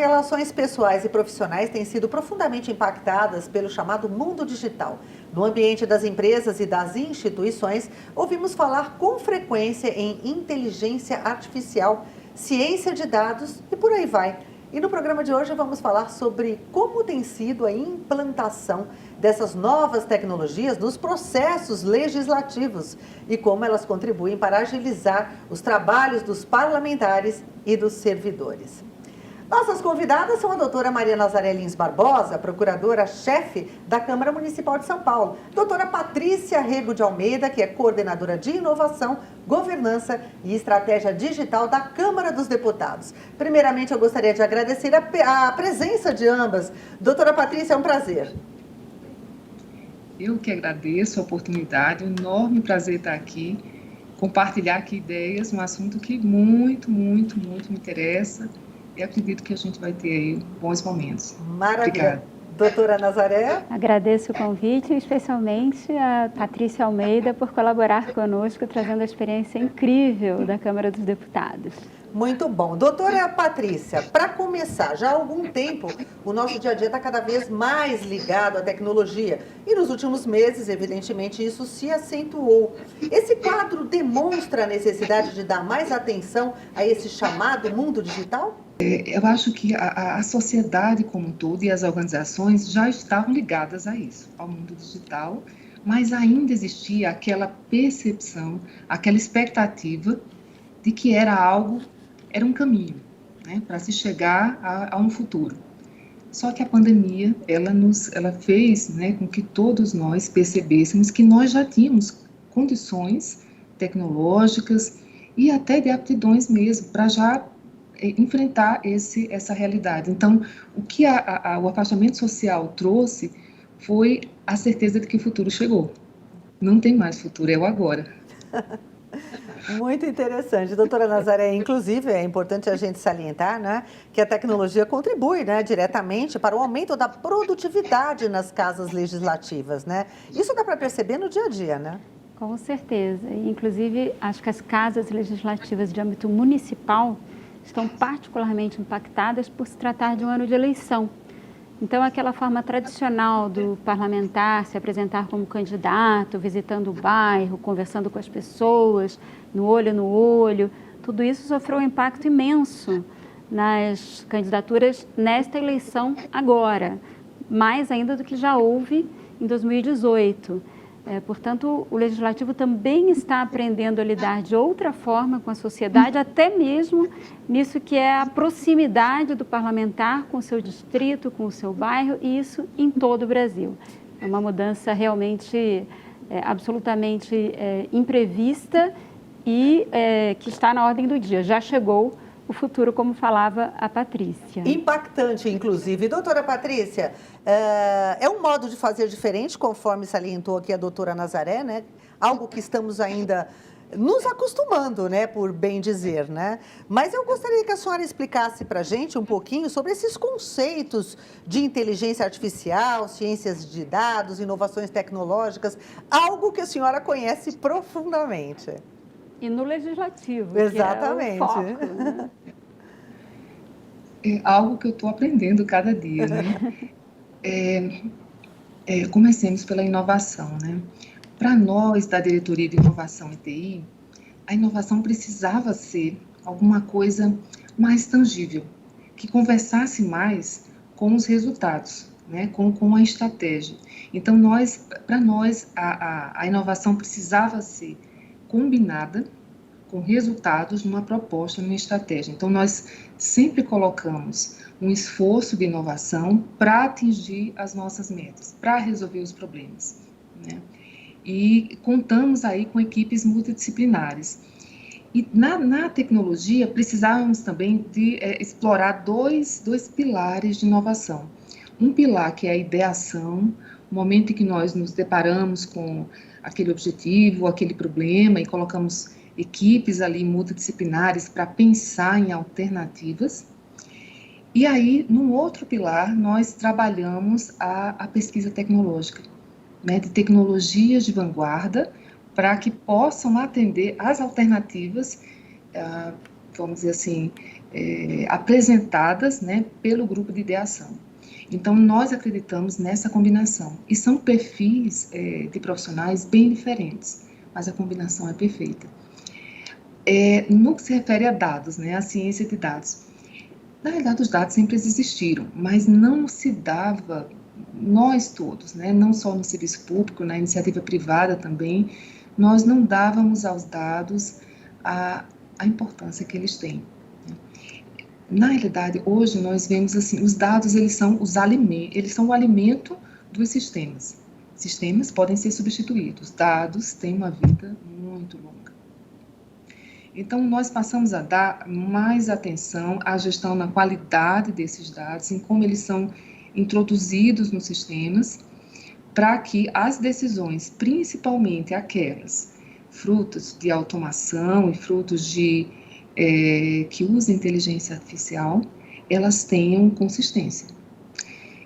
relações pessoais e profissionais têm sido profundamente impactadas pelo chamado mundo digital. No ambiente das empresas e das instituições, ouvimos falar com frequência em inteligência artificial, ciência de dados e por aí vai. E no programa de hoje vamos falar sobre como tem sido a implantação dessas novas tecnologias nos processos legislativos e como elas contribuem para agilizar os trabalhos dos parlamentares e dos servidores. Nossas convidadas são a doutora Maria Nazaré Lins Barbosa, procuradora-chefe da Câmara Municipal de São Paulo, doutora Patrícia Rego de Almeida, que é coordenadora de inovação, governança e estratégia digital da Câmara dos Deputados. Primeiramente, eu gostaria de agradecer a presença de ambas. Doutora Patrícia, é um prazer. Eu que agradeço a oportunidade, um enorme prazer estar aqui, compartilhar aqui ideias, um assunto que muito me interessa. E acredito que a gente vai ter aí bons momentos. Maravilha. Obrigada. Doutora Nazaré? Agradeço o convite, especialmente a Patrícia Almeida por colaborar conosco, trazendo a experiência incrível da Câmara dos Deputados. Muito bom. Doutora Patrícia, para começar, já há algum tempo o nosso dia a dia está cada vez mais ligado à tecnologia e nos últimos meses, evidentemente, isso se acentuou. Esse quadro demonstra a necessidade de dar mais atenção a esse chamado mundo digital? Eu acho que a sociedade como um todo e as organizações já estavam ligadas a isso, ao mundo digital, mas ainda existia aquela percepção, aquela expectativa de que era um caminho, né, para se chegar a um futuro. Só que a pandemia, ela fez, né, com que todos nós percebêssemos que nós já tínhamos condições tecnológicas e até de aptidões mesmo para já enfrentar essa realidade. Então, o que o afastamento social trouxe foi a certeza de que o futuro chegou. Não tem mais futuro, é o agora. Muito interessante. Doutora Nazaré, inclusive, é importante a gente salientar, né, que a tecnologia contribui, né, diretamente para o aumento da produtividade nas casas legislativas, né? Isso dá para perceber no dia a dia, né? Com certeza. Inclusive, acho que as casas legislativas de âmbito municipal estão particularmente impactadas por se tratar de um ano de eleição. Então, aquela forma tradicional do parlamentar se apresentar como candidato, visitando o bairro, conversando com as pessoas, no olho, tudo isso sofreu um impacto imenso nas candidaturas nesta eleição agora, mais ainda do que já houve em 2018. Portanto, o Legislativo também está aprendendo a lidar de outra forma com a sociedade, até mesmo nisso que é a proximidade do parlamentar com o seu distrito, com o seu bairro, e isso em todo o Brasil. É uma mudança realmente absolutamente imprevista e que está na ordem do dia. Já chegou o futuro, como falava a Patrícia. Impactante, inclusive. Doutora Patrícia, é um modo de fazer diferente, conforme salientou aqui a doutora Nazaré, né? Algo que estamos ainda nos acostumando, né, por bem dizer, né? Mas eu gostaria que a senhora explicasse para a gente um pouquinho sobre esses conceitos de inteligência artificial, ciências de dados, inovações tecnológicas, algo que a senhora conhece profundamente. E no Legislativo, exatamente, que é o foco, né? É algo que eu estou aprendendo cada dia, né? Comecemos pela inovação, né? Para nós, da Diretoria de Inovação e TI, a inovação precisava ser alguma coisa mais tangível, que conversasse mais com os resultados, né? Com a estratégia. Então, para nós, a inovação precisava ser combinada com resultados numa proposta, numa estratégia. Então, nós sempre colocamos um esforço de inovação para atingir as nossas metas, para resolver os problemas, né? E contamos aí com equipes multidisciplinares. E na tecnologia, precisávamos também de explorar dois pilares de inovação. Um pilar que é a ideação, o momento em que nós nos deparamos com aquele objetivo, aquele problema, e colocamos equipes ali multidisciplinares para pensar em alternativas. E aí, num outro pilar, nós trabalhamos a pesquisa tecnológica, né, de tecnologias de vanguarda, para que possam atender às alternativas, vamos dizer assim, apresentadas, né, pelo grupo de ideação. Então, nós acreditamos nessa combinação. E são perfis de profissionais bem diferentes, mas a combinação é perfeita. No que se refere a dados, né, a ciência de dados, na realidade os dados sempre existiram, mas não se dava, nós todos, né, não só no serviço público, na iniciativa privada também, nós não dávamos aos dados a importância que eles têm. Na realidade, hoje nós vemos assim, os dados eles são o alimento dos sistemas. Sistemas podem ser substituídos, dados têm uma vida muito longa. Então, nós passamos a dar mais atenção à gestão na qualidade desses dados, em como eles são introduzidos nos sistemas, para que as decisões, principalmente aquelas frutos de automação e frutos que usam inteligência artificial, elas tenham consistência.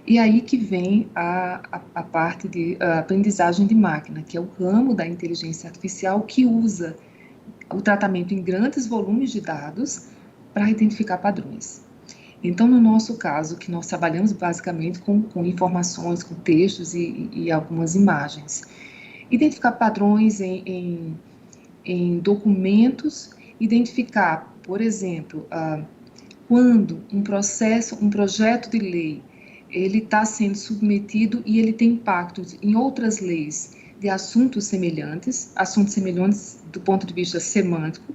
E aí que vem a parte de aprendizagem de máquina, que é o ramo da inteligência artificial que usa o tratamento em grandes volumes de dados para identificar padrões. Então, no nosso caso, que nós trabalhamos basicamente com informações, com textos e algumas imagens. Identificar padrões em documentos, identificar, por exemplo, quando um projeto de lei, ele está sendo submetido e ele tem impactos em outras leis de assuntos semelhantes do ponto de vista semântico,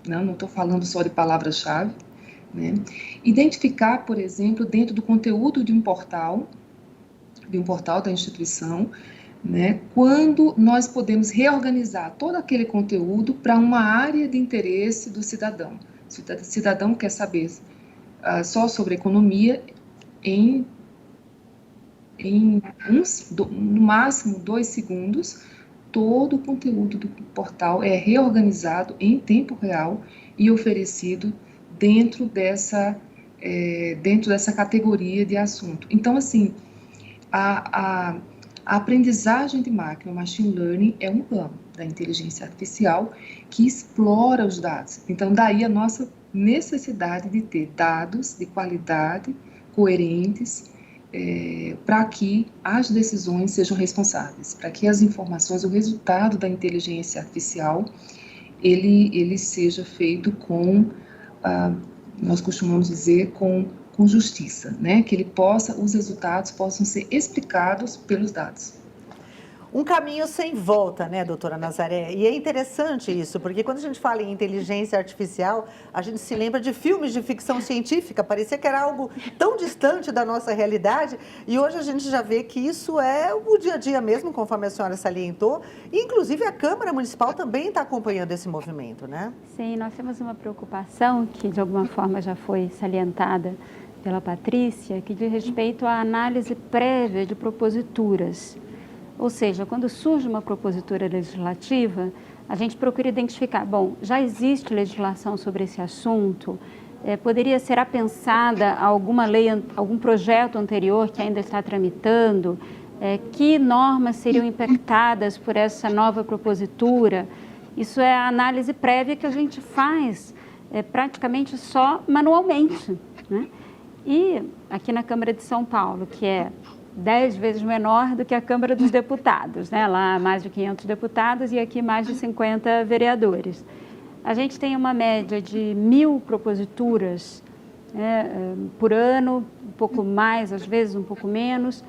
não estou falando só de palavra-chave, né? Identificar, por exemplo, dentro do conteúdo de um portal da instituição, né, quando nós podemos reorganizar todo aquele conteúdo para uma área de interesse do cidadão. Se o cidadão quer saber só sobre economia, no máximo 2 segundos, todo o conteúdo do portal é reorganizado em tempo real e oferecido dentro dessa categoria de assunto. Então, assim, a aprendizagem de máquina, o machine learning, é um ramo da inteligência artificial que explora os dados. Então, daí a nossa necessidade de ter dados de qualidade, coerentes, para que as decisões sejam responsáveis, para que as informações, o resultado da inteligência artificial, ele seja feito com, nós costumamos dizer, com justiça, né? Que os resultados possam ser explicados pelos dados. Um caminho sem volta, né, doutora Nazaré? E é interessante isso, porque quando a gente fala em inteligência artificial, a gente se lembra de filmes de ficção científica, parecia que era algo tão distante da nossa realidade, e hoje a gente já vê que isso é o dia a dia mesmo, conforme a senhora salientou, e inclusive a Câmara Municipal também está acompanhando esse movimento, né? Sim, nós temos uma preocupação que de alguma forma já foi salientada pela Patrícia, que diz respeito à análise prévia de proposituras. Ou seja, quando surge uma propositura legislativa, a gente procura identificar, bom, já existe legislação sobre esse assunto, poderia ser apensada alguma lei, algum projeto anterior que ainda está tramitando, que normas seriam impactadas por essa nova propositura. Isso é a análise prévia que a gente faz praticamente só manualmente, né? E aqui na Câmara de São Paulo, que é 10 vezes menor do que a Câmara dos Deputados, né? Lá mais de 500 deputados e aqui mais de 50 vereadores. A gente tem uma média de 1.000 proposituras por ano, um pouco mais, às vezes um pouco menos,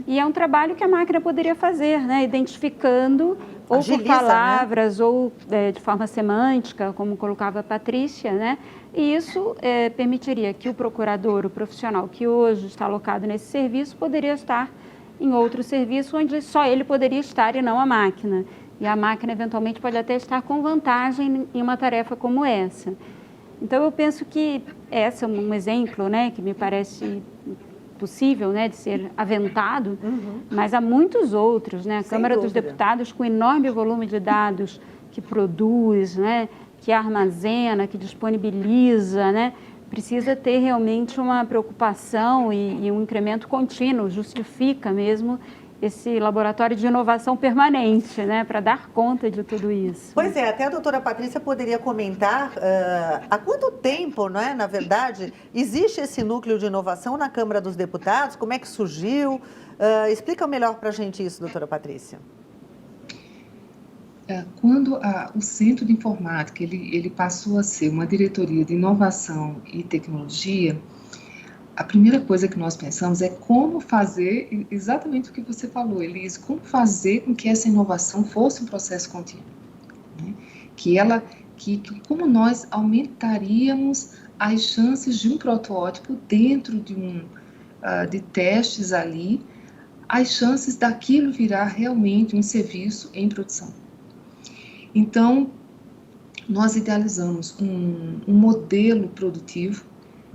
e é um trabalho que a máquina poderia fazer, né? Identificando ou por palavras, né? Ou de forma semântica, como colocava a Patrícia, né? E isso permitiria que o procurador, o profissional que hoje está alocado nesse serviço, poderia estar em outro serviço onde só ele poderia estar e não a máquina. E a máquina, eventualmente, pode até estar com vantagem em uma tarefa como essa. Então, eu penso que esse é um exemplo, né, que me parece possível, né, de ser aventado, mas há muitos outros, né? A Câmara dos Deputados, com enorme volume de dados que produz, né, que armazena, que disponibiliza, né, precisa ter realmente uma preocupação e um incremento contínuo, justifica mesmo esse laboratório de inovação permanente, né, para dar conta de tudo isso. Pois é, até a doutora Patrícia poderia comentar há quanto tempo, não é, na verdade, existe esse núcleo de inovação na Câmara dos Deputados, como é que surgiu? Explica melhor para a gente isso, doutora Patrícia. Quando o Centro de Informática ele passou a ser uma diretoria de inovação e tecnologia, a primeira coisa que nós pensamos é como fazer exatamente o que você falou, Elise, como fazer com que essa inovação fosse um processo contínuo, né? Como nós aumentaríamos as chances de um protótipo dentro de testes ali, as chances daquilo virar realmente um serviço em produção. Então, nós idealizamos um modelo produtivo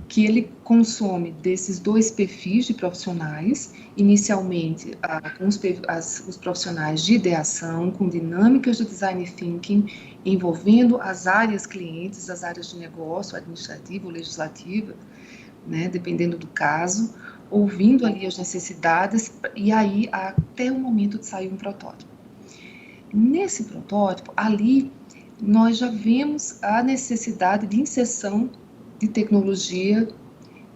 que ele consome desses dois perfis de profissionais, inicialmente com os profissionais de ideação, com dinâmicas de design thinking, envolvendo as áreas clientes, as áreas de negócio, administrativa ou legislativa, né, dependendo do caso, ouvindo ali as necessidades e aí até o momento de sair um protótipo. Nesse protótipo, ali, nós já vemos a necessidade de inserção de tecnologia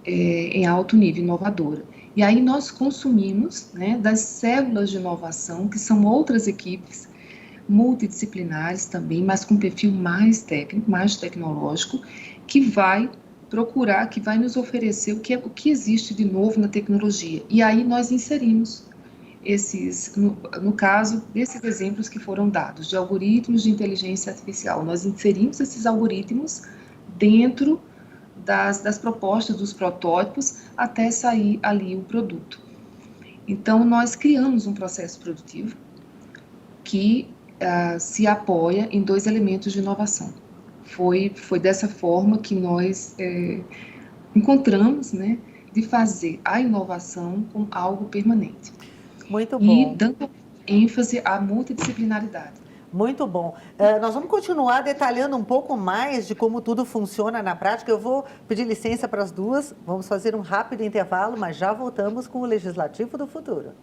em alto nível, inovadora. E aí nós consumimos, né, das células de inovação, que são outras equipes multidisciplinares também, mas com perfil mais técnico, mais tecnológico, que vai procurar, que vai nos oferecer o que existe de novo na tecnologia. E aí nós inserimos no caso, desses exemplos que foram dados, de algoritmos de inteligência artificial, nós inserimos esses algoritmos dentro das propostas, dos protótipos, até sair ali o produto. Então, nós criamos um processo produtivo que se apoia em dois elementos de inovação. Foi dessa forma que nós encontramos, né, de fazer a inovação com algo permanente. Muito bom. E dando ênfase à multidisciplinaridade. Muito bom. Nós vamos continuar detalhando um pouco mais de como tudo funciona na prática. Eu vou pedir licença para as duas, vamos fazer um rápido intervalo, mas já voltamos com o Legislativo do Futuro.